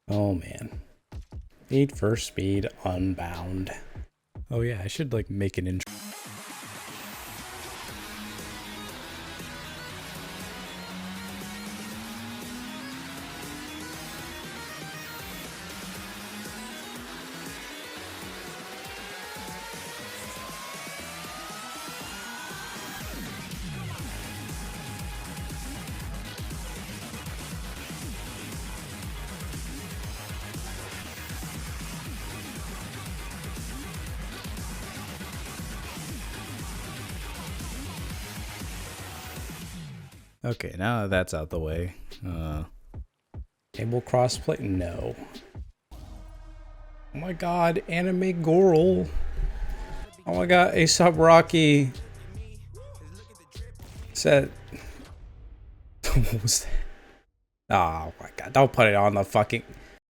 Oh man. Need for Speed Unbound. Oh yeah, I should like make an intro. Okay, now that that's out the way. Table crossplay? No. Oh my god, Anime Goral. Oh my god, Aesop Rocky. Set. What was that? Oh my god, don't put it on the fucking...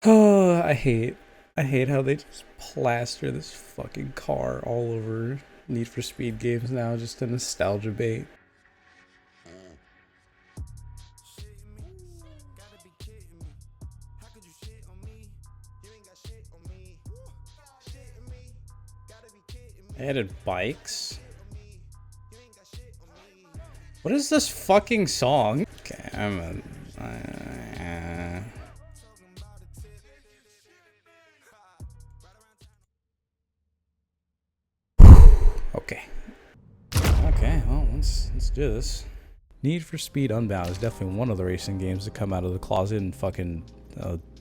Oh, I hate how they just plaster this fucking car all over Need for Speed games now, just a nostalgia bait. Added bikes. What is this fucking song? Okay, I'm a... Okay. Okay, well, let's do this. Need for Speed Unbound is definitely one of the racing games to come out of the closet in fucking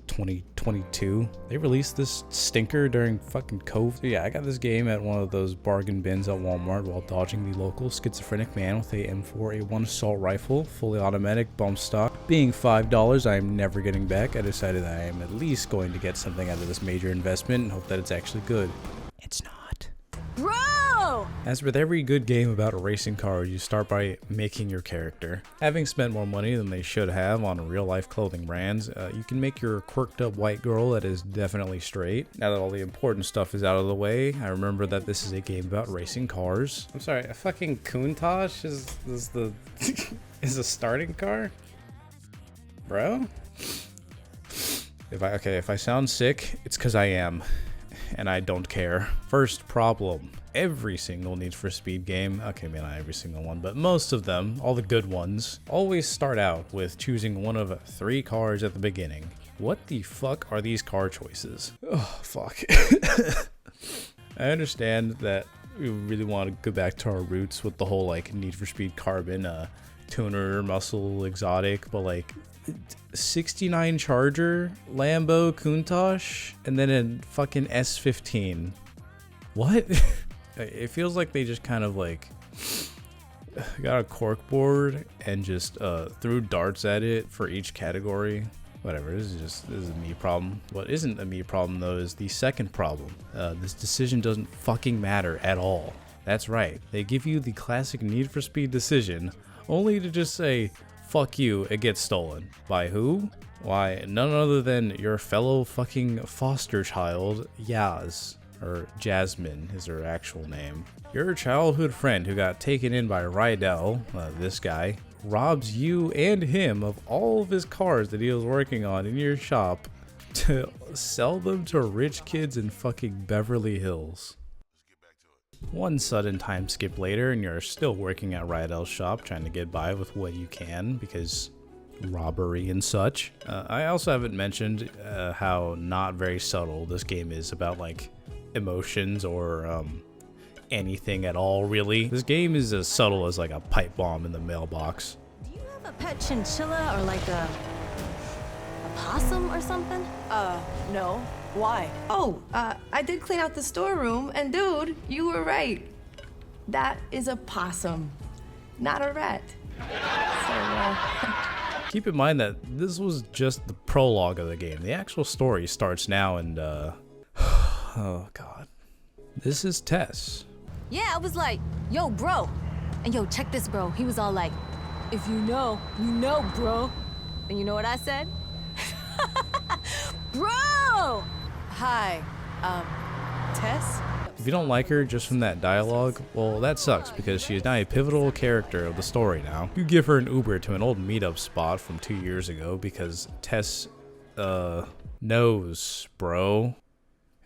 2022. They released this stinker during fucking COVID. Yeah, I got this game at one of those bargain bins at Walmart while dodging the local schizophrenic man with a M4A1 assault rifle, fully automatic, bump stock. Being $5, I am never getting back. I decided that I am at least going to get something out of this major investment and hope that it's actually good. It's not. Bro! As with every good game about a racing car, you start by making your character. Having spent more money than they should have on real-life clothing brands, you can make your quirked-up white girl that is definitely straight. Now that all the important stuff is out of the way, I remember that this is a game about racing cars. I'm sorry, a fucking Countach is the is a starting car, bro. If I sound sick, it's because I am. And I don't care. First problem. Every single Need for Speed game, okay, maybe not every single one, but most of them, all the good ones, always start out with choosing one of 3 cars at the beginning. What the fuck are these car choices? Oh, fuck. I understand that we really want to go back to our roots with the whole, like, Need for Speed Carbon, tuner, muscle, exotic, but, like, 69 Charger, Lambo, Countach, and then a fucking S15. What? It feels like they just kind of like got a cork board and just threw darts at it for each category. Whatever, this is a me problem. What isn't a me problem though is the second problem. This decision doesn't fucking matter at all. That's right, they give you the classic Need for Speed decision only to just say, fuck you, it gets stolen. By who? Why, none other than your fellow fucking foster child, Yaz. Or Jasmine is her actual name. Your childhood friend who got taken in by Rydell, this guy, robs you and him of all of his cars that he was working on in your shop to sell them to rich kids in fucking Beverly Hills. One sudden time skip later and you're still working at Rydell's shop trying to get by with what you can because robbery and such. I also haven't mentioned how not very subtle this game is about like emotions or anything at all really. This game is as subtle as like a pipe bomb in the mailbox. Do you have a pet chinchilla or like a possum or something? No. Why? Oh, I did clean out the storeroom, and dude, you were right. That is a possum, not a rat. So, Keep in mind that this was just the prologue of the game. The actual story starts now and oh god. This is Tess. Yeah, I was like, yo, bro. And yo, check this, bro. He was all like, if you know, bro. And you know what I said? Bro! Hi, Tess? If you don't like her just from that dialogue, well, that sucks because she is now a pivotal character of the story now. You give her an Uber to an old meetup spot from 2 years ago because Tess, Nose, bro.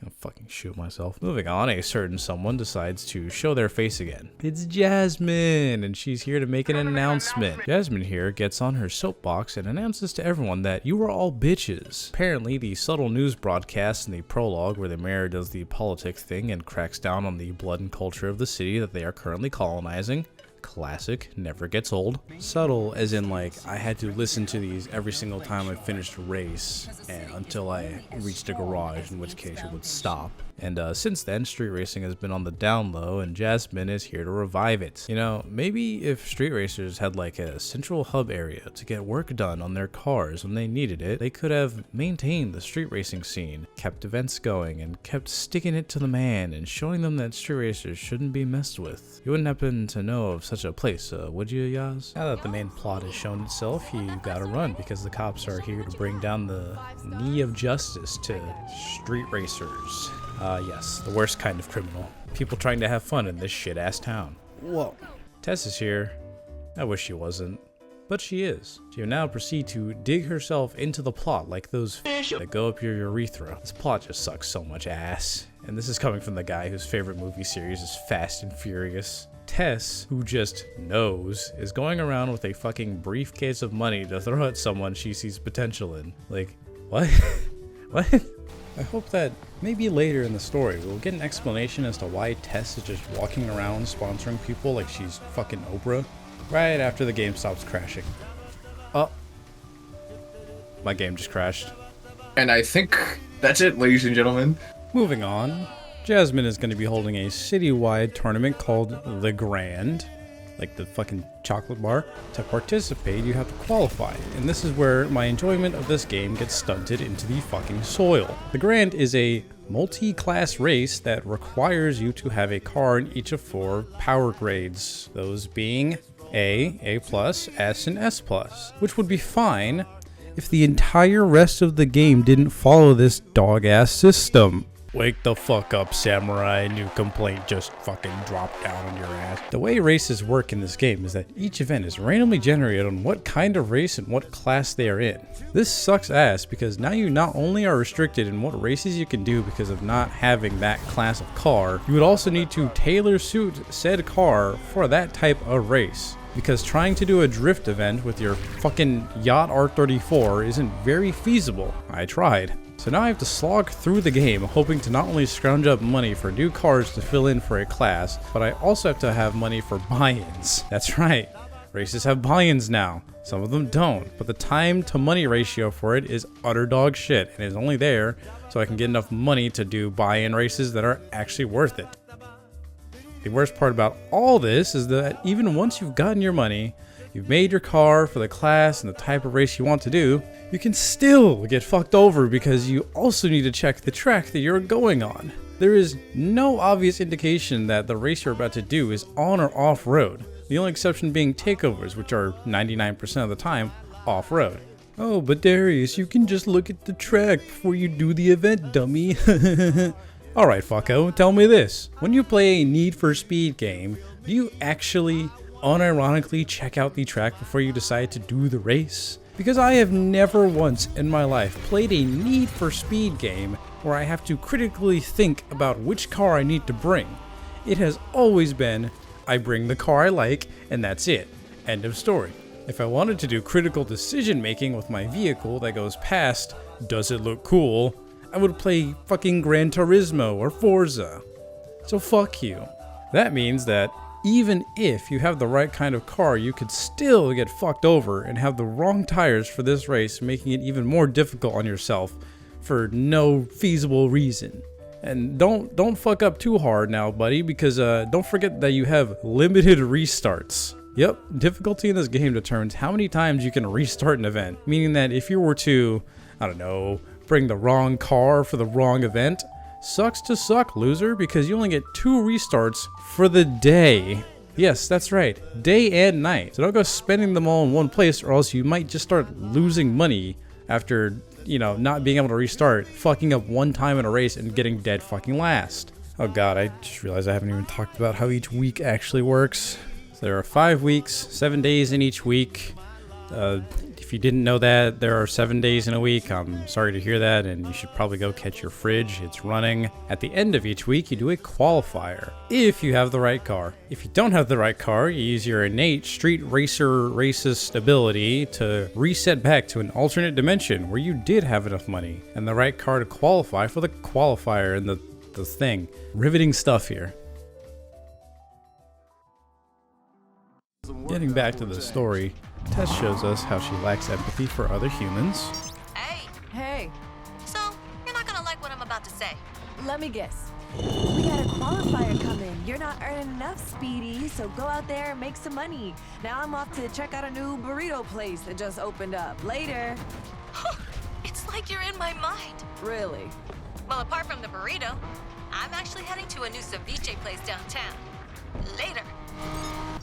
I'll fucking shoot myself. Moving on, a certain someone decides to show their face again. It's Jasmine, and she's here to make an announcement. Jasmine here gets on her soapbox and announces to everyone that you are all bitches. Apparently, the subtle news broadcast in the prologue where the mayor does the politic thing and cracks down on the blood and culture of the city that they are currently colonizing. Classic, never gets old. Subtle as in like I had to listen to these every single time I finished a race and until I reached a garage, in which case it would stop. And since then, street racing has been on the down low and Jasmine is here to revive it. You know, maybe if street racers had like a central hub area to get work done on their cars when they needed it, they could have maintained the street racing scene, kept events going, and kept sticking it to the man and showing them that street racers shouldn't be messed with. You wouldn't happen to know of such a place, would you, Yaz? Now that the main plot has shown itself, you gotta run because the cops are here to bring down the knee of justice to street racers. Yes, the worst kind of criminal. People trying to have fun in this shit-ass town. Whoa. Tess is here. I wish she wasn't. But she is. She'll now proceed to dig herself into the plot like those fish that go up your urethra. This plot just sucks so much ass. And this is coming from the guy whose favorite movie series is Fast and Furious. Tess, who just knows, is going around with a fucking briefcase of money to throw at someone she sees potential in. Like, what? What? I hope that maybe later in the story we'll get an explanation as to why Tess is just walking around sponsoring people like she's fucking Oprah right after the game stops crashing. Oh. My game just crashed. And I think that's it, ladies and gentlemen. Moving on, Jasmine is going to be holding a citywide tournament called The Grand, like the fucking chocolate bar. To participate, you have to qualify, and this is where my enjoyment of this game gets stunted into the fucking soil. The Grand is a multi-class race that requires you to have a car in each of 4 power grades, those being A, A+, S, and S+, which would be fine if the entire rest of the game didn't follow this dog-ass system. Wake the fuck up, samurai, new complaint just fucking dropped down on your ass. The way races work in this game is that each event is randomly generated on what kind of race and what class they are in. This sucks ass because now you not only are restricted in what races you can do because of not having that class of car, you would also need to tailor suit said car for that type of race. Because trying to do a drift event with your fucking yacht R34 isn't very feasible. I tried. So now I have to slog through the game hoping to not only scrounge up money for new cars to fill in for a class, but I also have to have money for buy-ins. That's right, races have buy-ins now. Some of them don't, but the time to money ratio for it is utter dog shit and is only there so I can get enough money to do buy-in races that are actually worth it. The worst part about all this is that even once you've gotten your money, you've made your car for the class and the type of race you want to do, you can still get fucked over because you also need to check the track that you're going on. There is no obvious indication that the race you're about to do is on or off-road, the only exception being takeovers, which are 99% of the time off-road. Oh, but Darius, you can just look at the track before you do the event, dummy. Alright, fucko, tell me this. When you play a Need for Speed game, do you actually unironically check out the track before you decide to do the race? Because I have never once in my life played a Need for Speed game where I have to critically think about which car I need to bring. It has always been, I bring the car I like, and that's it. End of story. If I wanted to do critical decision making with my vehicle that goes past, does it look cool, I would play fucking Gran Turismo or Forza. So fuck you. That means that even if you have the right kind of car, you could still get fucked over and have the wrong tires for this race, making it even more difficult on yourself for no feasible reason. And don't fuck up too hard now, buddy, because don't forget that you have limited restarts. Yep, difficulty in this game determines how many times you can restart an event, meaning that if you were to, I don't know, bring the wrong car for the wrong event, sucks to suck, loser, because you only get 2 restarts for the day. Yes, that's right, day and night. So don't go spending them all in one place or else you might just start losing money after, you know, not being able to restart, fucking up one time in a race and getting dead fucking last. Oh god, I just realized I haven't even talked about how each week actually works. So there are 5 weeks, 7 days in each week. If If you didn't know that, there are 7 days in a week. I'm sorry to hear that, and you should probably go catch your fridge. It's running. At the end of each week, you do a qualifier, if you have the right car. If you don't have the right car, you use your innate street racer racist ability to reset back to an alternate dimension where you did have enough money and the right car to qualify for the qualifier and the thing. Riveting stuff here. Getting back to the story, Tess shows us how she lacks empathy for other humans. Hey, Hey, so you're not gonna like what I'm about to say. let me guess. We got a qualifier coming. You're not earning enough, Speedy, so go out there and make some money. Now I'm off to check out a new burrito place that just opened up. Later. It's like you're in my mind. Really? Well, apart from the burrito, I'm actually heading to a new ceviche place downtown. Later.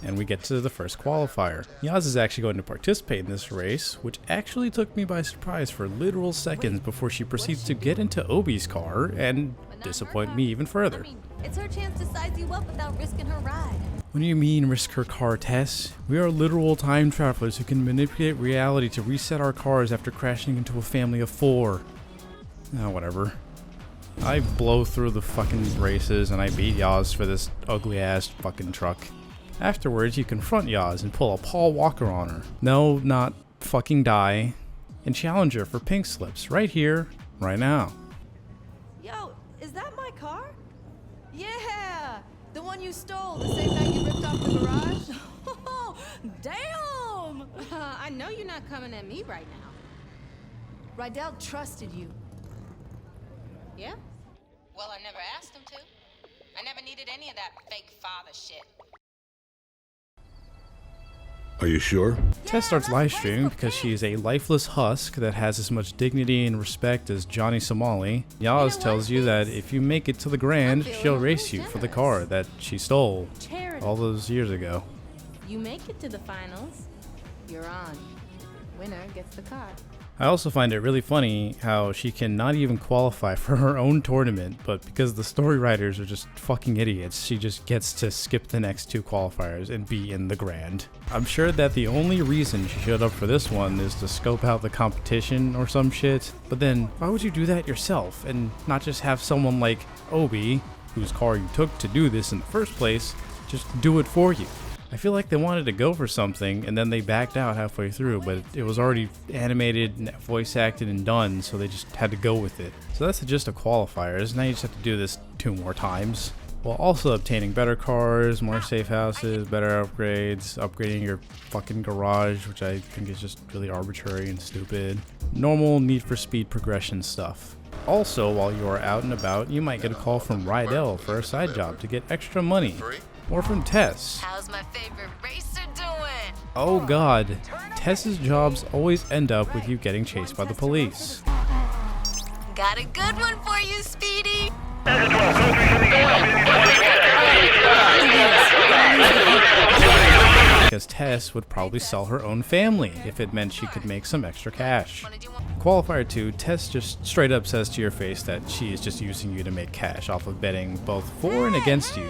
And we get to the first qualifier. Yaz is actually going to participate in this race, which actually took me by surprise for literal seconds before she proceeds to get into Obi's car and disappoint me even further. I mean, it's her chance to size you up without risking her ride. What do you mean risk her car, Tess? We are literal time travelers who can manipulate reality to reset our cars after crashing into a family of 4. Oh, whatever. I blow through the fucking races and I beat Yaz for this ugly ass fucking truck. Afterwards, you confront Yaz and pull a Paul Walker on her. No, not fucking die. And challenge her for pink slips right here, right now. Yo, is that my car? Yeah, the one you stole the same night you ripped off the garage. Damn! I know you're not coming at me right now. Rydell trusted you. Yeah? Well, I never asked him to. I never needed any of that fake father shit. Are you sure? Tess starts live streaming because she is a lifeless husk that has as much dignity and respect as Johnny Somali. Yaz tells you that if you make it to the Grand, she'll race you for the car that she stole Charity. all those years ago. You make it to the finals, you're on. Winner gets the car. I also find it really funny how she can not even qualify for her own tournament, but because the story writers are just fucking idiots, she just gets to skip the next 2 qualifiers and be in the Grand. I'm sure that the only reason she showed up for this one is to scope out the competition or some shit, but then why would you do that yourself and not just have someone like Obi, whose car you took to do this in the first place, just do it for you? I feel like they wanted to go for something and then they backed out halfway through, but it was already animated, and voice acted, and done, so they just had to go with it. So that's just a qualifiers. Now you just have to do this 2 more times, while also obtaining better cars, more safe houses, better upgrades, upgrading your fucking garage, which I think is just really arbitrary and stupid. Normal Need for Speed progression stuff. Also, while you are out and about, you might get a call from Rydell for a side job to get extra money. Or from Tess. How's my favorite racer doing? Oh god, Tess's jobs always end up with you getting chased by the police. Got a good one for you, Speedy. Because Tess would probably sell her own family if it meant she could make some extra cash. Qualifier 2, Tess just straight up says to your face that she is just using you to make cash off of betting both for and against you,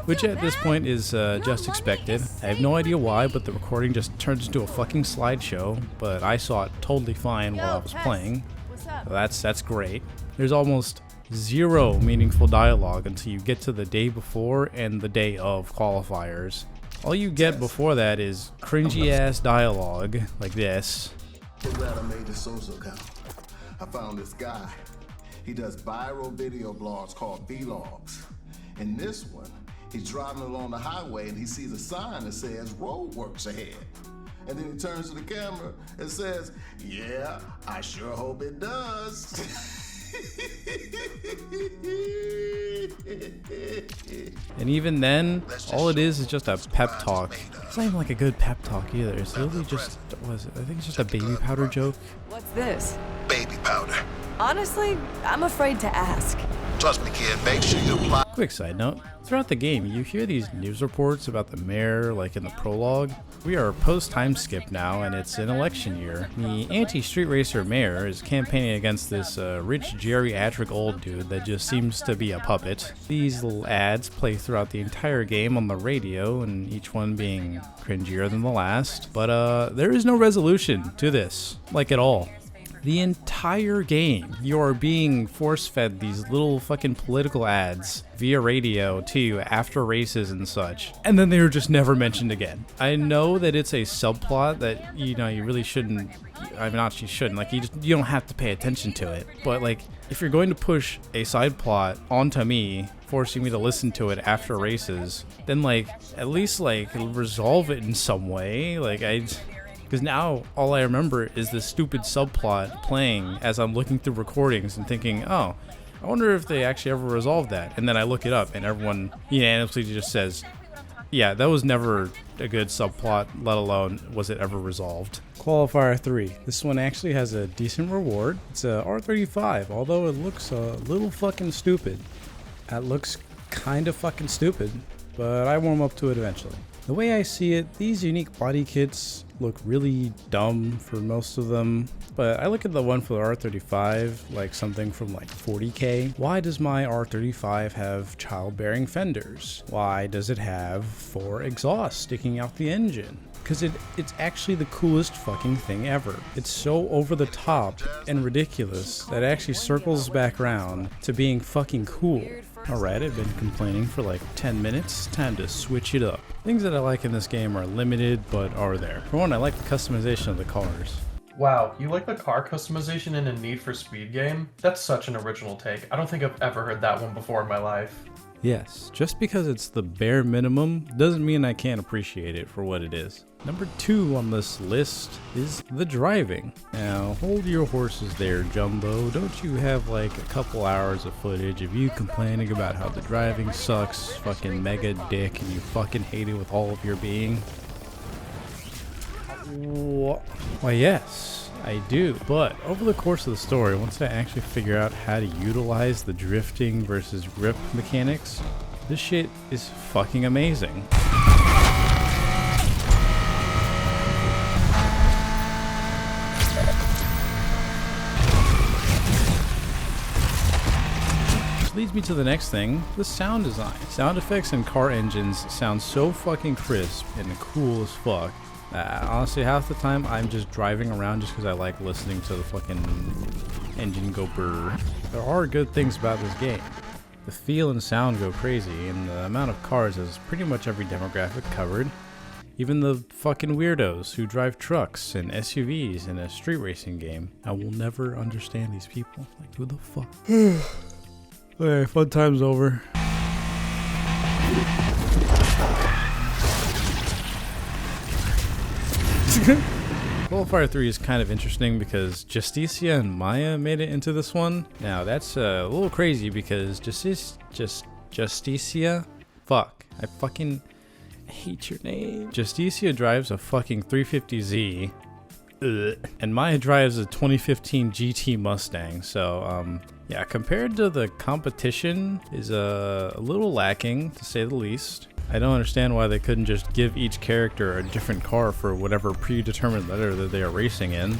which at this point is just expected. I have no idea why, but the recording just turns into a fucking slideshow, but I saw it totally fine while I was playing. What's up? So that's great. There's almost 0 meaningful dialogue until you get to the day before and the day of qualifiers. All you get before that is cringy ass dialogue like this. So glad I made this social account. I found this guy. He does viral video blogs called vlogs. In this one, he's driving along the highway and he sees a sign that says roadworks ahead. And then he turns to the camera and says, "Yeah, I sure hope it does." And even then, all it is just a pep talk. It's not even like a good pep talk either. It's literally just, I think it's just a baby powder joke. What's this? Baby powder. Honestly, I'm afraid to ask. Trust me, kid, make sure you apply. Quick side note, throughout the game, you hear these news reports about the mayor, like in the prologue. We are post-time skip now, and it's an election year. The anti-street racer mayor is campaigning against this rich geriatric old dude that just seems to be a puppet. These little ads play throughout the entire game on the radio, and each one being cringier than the last. But there is no resolution to this, like at all. The entire game, you are being force-fed these little fucking political ads via radio to you after races and such, and then they are just never mentioned again. I know that it's a subplot that, you know, you really shouldn't, I mean, not you shouldn't, like, you don't have to pay attention to it, but, like, if you're going to push a side plot onto me, forcing me to listen to it after races, then, like, at least, like, resolve it in some way. Like, because now all I remember is this stupid subplot playing as I'm looking through recordings and thinking, oh, I wonder if they actually ever resolved that. And then I look it up and everyone unanimously just says, yeah, that was never a good subplot, let alone was it ever resolved. Qualifier 3. This one actually has a decent reward. It's a R35, although it looks a little fucking stupid. That looks kind of fucking stupid, but I warm up to it eventually. The way I see it, these unique body kits look really dumb for most of them, but I look at the one for the R35 like something from like 40k. Why does my R35 have childbearing fenders? Why does it have 4 exhausts sticking out the engine? Because it's actually the coolest fucking thing ever. It's so over the top and ridiculous that it actually circles back around to being fucking cool. Alright, I've been complaining for like 10 minutes. Time to switch it up. Things that I like in this game are limited, but are there. For one, I like the customization of the cars. Wow, you like the car customization in a Need for Speed game? That's such an original take. I don't think I've ever heard that one before in my life. Yes, just because it's the bare minimum doesn't mean I can't appreciate it for what it is. Number 2 on this list is the driving. Now, hold your horses there, Jumbo. Don't you have like a couple hours of footage of you complaining about how the driving sucks, fucking mega dick, and you fucking hate it with all of your being? Why, yes, I do. But over the course of the story, once I actually figure out how to utilize the drifting versus grip mechanics, this shit is fucking amazing. Leads me to the next thing, the sound design. Sound effects and car engines sound so fucking crisp and cool as fuck. Honestly, half the time I'm just driving around just because I like listening to the fucking engine go brrr. There are good things about this game. The feel and sound go crazy, and the amount of cars is pretty much every demographic covered. Even the fucking weirdos who drive trucks and SUVs in a street racing game. I will never understand these people. Like, who the fuck? Alright, fun time's over. Qualifier 3 is kind of interesting because Justicia and Maya made it into this one. Now that's a little crazy because Justicia, fuck, I fucking hate your name. Justicia drives a fucking 350Z. And Maya drives a 2015 GT Mustang, so yeah, compared to the competition is a little lacking, to say the least. I don't understand why they couldn't just give each character a different car for whatever predetermined letter that they are racing in.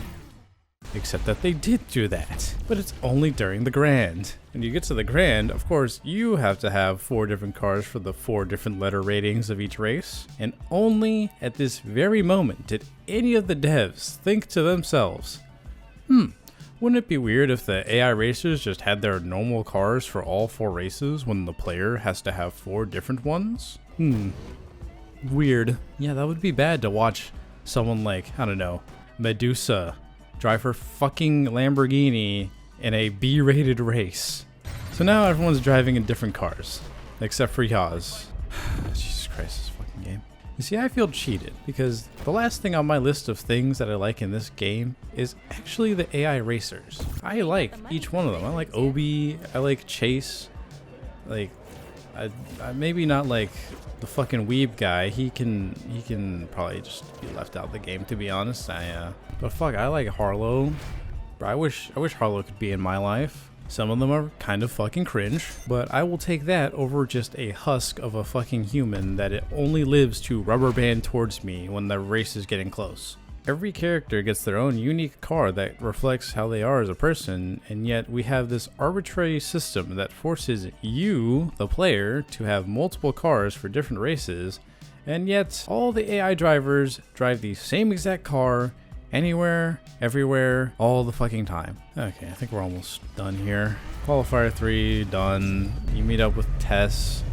Except that they did do that, but it's only during the Grand. When you get to the Grand, of course, you have to have 4 different cars for the 4 different letter ratings of each race. And only at this very moment did any of the devs think to themselves, wouldn't it be weird if the AI racers just had their normal cars for all 4 races when the player has to have 4 different ones? Weird. Yeah, that would be bad to watch someone like, I don't know, Medusa drive her fucking Lamborghini in a B-rated race. So now everyone's driving in different cars, except for Yaz. Jesus Christ, this fucking game. You see, I feel cheated because the last thing on my list of things that I like in this game is actually the AI racers. I like each one of them. I like Obi, I like Chase, like, I maybe not like the fucking weeb guy. He can probably just be left out of the game, to be honest. But fuck, I like Harlow. Bro, I wish Harlow could be in my life. Some of them are kind of fucking cringe, but I will take that over just a husk of a fucking human that it only lives to rubber band towards me when the race is getting close. Every character gets their own unique car that reflects how they are as a person, and yet we have this arbitrary system that forces you, the player, to have multiple cars for different races, and yet all the AI drivers drive the same exact car anywhere, everywhere, all the fucking time. Okay, I think we're almost done here. Qualifier 3, done. You meet up with Tess.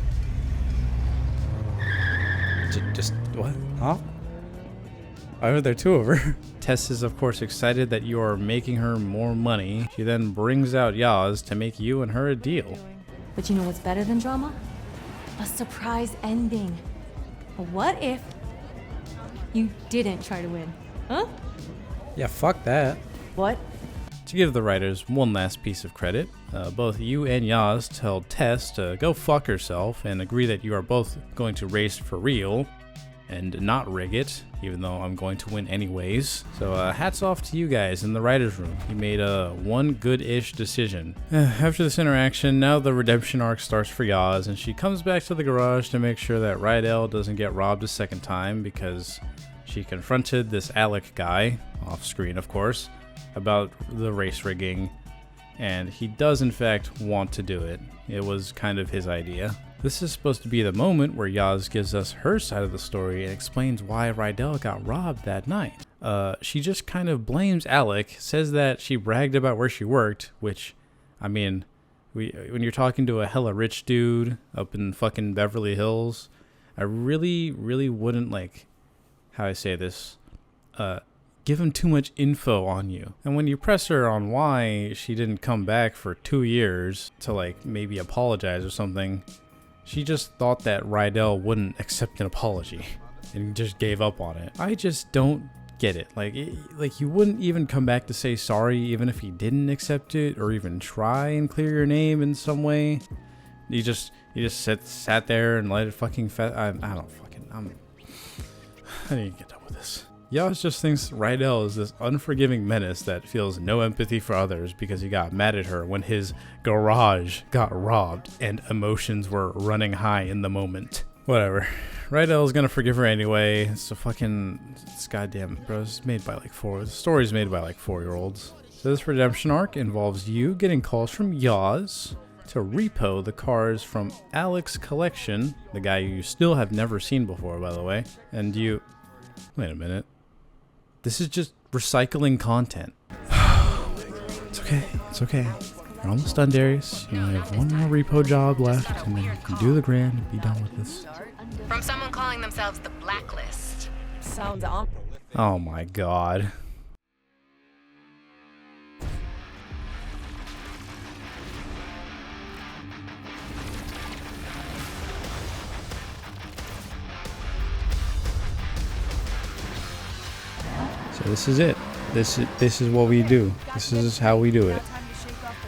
Just what? Huh? Why are there two of her? Tess is of course excited that you are making her more money. She then brings out Yaz to make you and her a deal. But you know what's better than drama? A surprise ending. What if you didn't try to win? Huh? Yeah, fuck that. What? To give the writers one last piece of credit, both you and Yaz tell Tess to go fuck herself and agree that you are both going to race for real and not rig it, even though I'm going to win anyways. So hats off to you guys in the writer's room. You made a one good-ish decision. After this interaction, now the redemption arc starts for Yaz, and she comes back to the garage to make sure that Rydell doesn't get robbed a second time because she confronted this Alec guy, off screen of course, about the race rigging, and he does in fact want to do it. It was kind of his idea. This is supposed to be the moment where Yaz gives us her side of the story and explains why Rydell got robbed that night. She just kind of blames Alec, says that she bragged about where she worked, which, I mean, when you're talking to a hella rich dude up in fucking Beverly Hills, I really wouldn't, like, how I say this, give him too much info on you. And when you press her on why she didn't come back for 2 years to, like, maybe apologize or something, she just thought that Rydell wouldn't accept an apology and just gave up on it. I just don't get it. Like you wouldn't even come back to say sorry even if he didn't accept it or even try and clear your name in some way. You just sat there and let it fucking I need to get done with this. Yaz just thinks Rydell is this unforgiving menace that feels no empathy for others because he got mad at her when his garage got robbed and emotions were running high in the moment. Whatever. Rydell is gonna forgive her anyway. It's goddamn, bro. It's made by the story's made by like 4-year-olds. So this redemption arc involves you getting calls from Yaz to repo the cars from Alec's collection, the guy you still have never seen before, by the way, and you... Wait a minute. This is just recycling content. It's okay. It's okay. You're almost done, Darius. You only have one more repo job left, and then you can do the grand and be done with this. From someone calling themselves the Blacklist. Sounds on. Oh my god. So this is it. This is what we do. This is how we do it.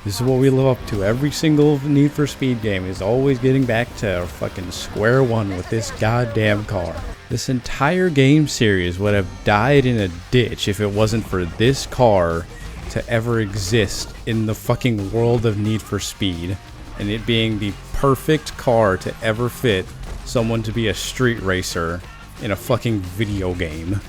This is what we live up to. Every single Need for Speed game is always getting back to fucking square one with this goddamn car. This entire game series would have died in a ditch if it wasn't for this car to ever exist in the fucking world of Need for Speed, and it being the perfect car to ever fit someone to be a street racer in a fucking video game.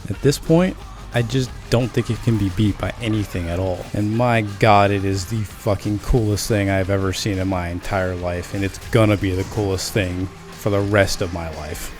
At this point, I just don't think it can be beat by anything at all. And my god, it is the fucking coolest thing I've ever seen in my entire life, and it's gonna be the coolest thing for the rest of my life.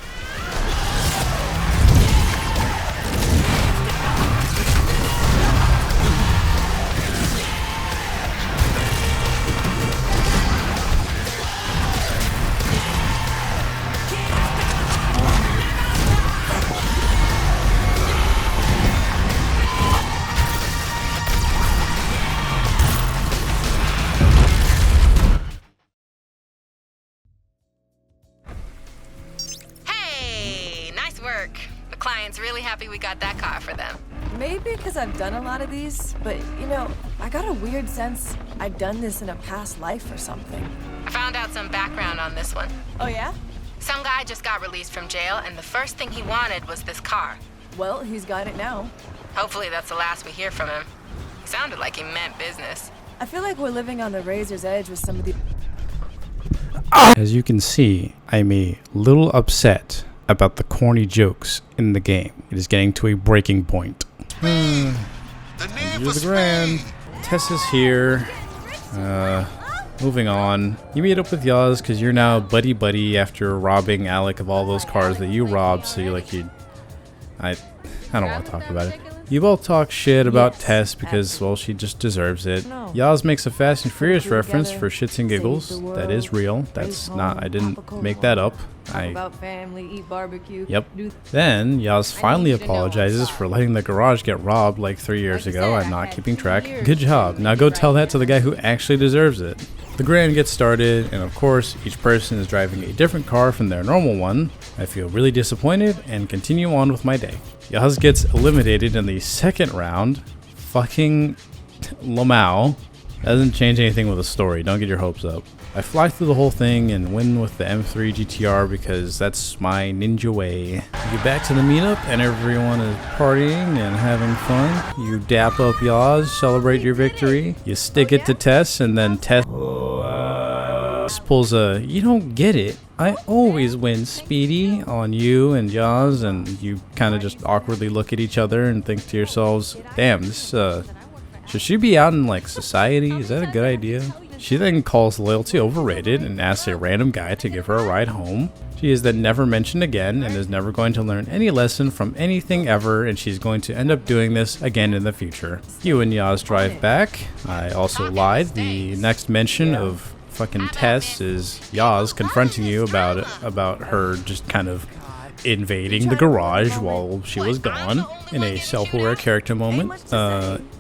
Really happy we got that car for them. Maybe because I've done a lot of these, but you know, I got a weird sense I'd done this in a past life or something. I found out some background on this one. Oh yeah? Some guy just got released from jail, and the first thing he wanted was this car. Well, he's got it now. Hopefully that's the last we hear from him. He sounded like he meant business. I feel like we're living on the razor's edge with some of the... As you can see, I'm a little upset about the corny jokes in the game. It is getting to a breaking point. You're the Grand. Tess is here. Moving on. You meet up with Yaz because you're now buddy-buddy after robbing Alec of all those cars that you robbed, so you're like, I don't want to talk about it. You both talk shit about Tess because, well, she just deserves it. Yaz makes a Fast and Furious reference for shits and giggles. That is real. That's not, I didn't make that up. About family, eat barbecue. Yep. Then Yaz finally apologizes for letting the garage get robbed like 3 years ago. I'm not keeping track. Good job. Now go tell that to the guy who actually deserves it. The Grand gets started, and of course, each person is driving a different car from their normal one. I feel really disappointed and continue on with my day. Yaz gets eliminated in the second round. Fucking Lamau. Doesn't change anything with the story. Don't get your hopes up. I fly through the whole thing and win with the M3 GTR because that's my ninja way. You get back to the meetup and everyone is partying and having fun. You dap up Yaz, celebrate your victory. You stick it to Tess, and then Tess pulls a, you don't get it. I always win, Speedy, on you and Yaz, and you kind of just awkwardly look at each other and think to yourselves, damn, this, should she be out in, like, society? Is that a good idea? She then calls loyalty overrated and asks a random guy to give her a ride home. She is then never mentioned again and is never going to learn any lesson from anything ever, and she's going to end up doing this again in the future. You and Yaz drive back. I also lied. The next mention of fucking Tess is Yaz confronting you about her just kind of invading the garage while she was gone in a self-aware character moment.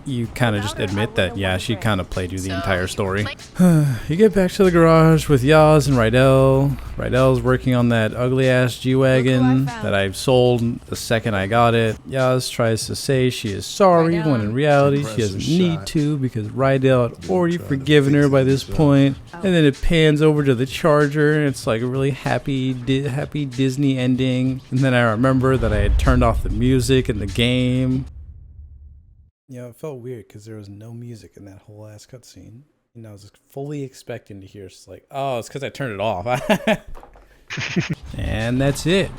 You kind of just admit that, yeah, she kind of played you the entire story. You get back to the garage with Yaz and Rydell. Rydell's working on that ugly-ass G-Wagon that I sold the second I got it. Yaz tries to say she is sorry when in reality she doesn't need to because Rydell had already forgiven her by this point. And then it pans over to the Charger and it's like a really happy Disney ending. And then I remember that I had turned off the music in the game. You know, it felt weird because there was no music in that whole ass cutscene. And I was fully expecting to hear, it's like, oh, it's because I turned it off. And that's it.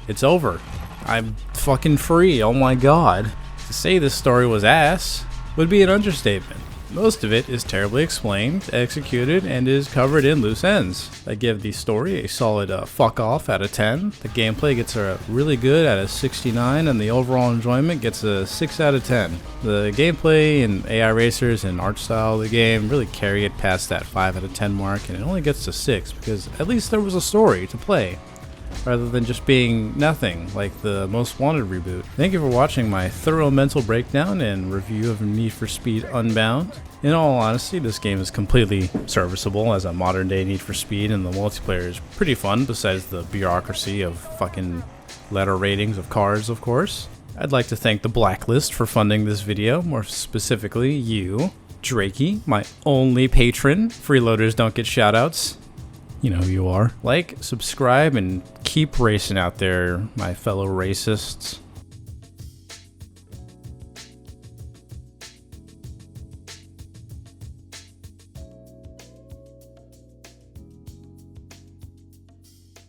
It's over. I'm fucking free. Oh my god. To say this story was ass would be an understatement. Most of it is terribly explained, executed, and is covered in loose ends. I give the story a solid fuck off out of 10. The gameplay gets a really good out of 69, and the overall enjoyment gets a 6 out of 10. The gameplay and AI racers and art style of the game really carry it past that 5 out of 10 mark, and it only gets to 6 because at least there was a story to play, rather than just being nothing like the Most Wanted reboot. Thank you for watching my thorough mental breakdown and review of Need for Speed Unbound. In all honesty, this game is completely serviceable as a modern day Need for Speed, and the multiplayer is pretty fun besides the bureaucracy of fucking letter ratings of cars, of course. I'd like to thank the Blacklist for funding this video, more specifically you, Drakey, my only patron. Freeloaders don't get shoutouts. You know who you are. Like, subscribe, and keep racing out there, my fellow racists.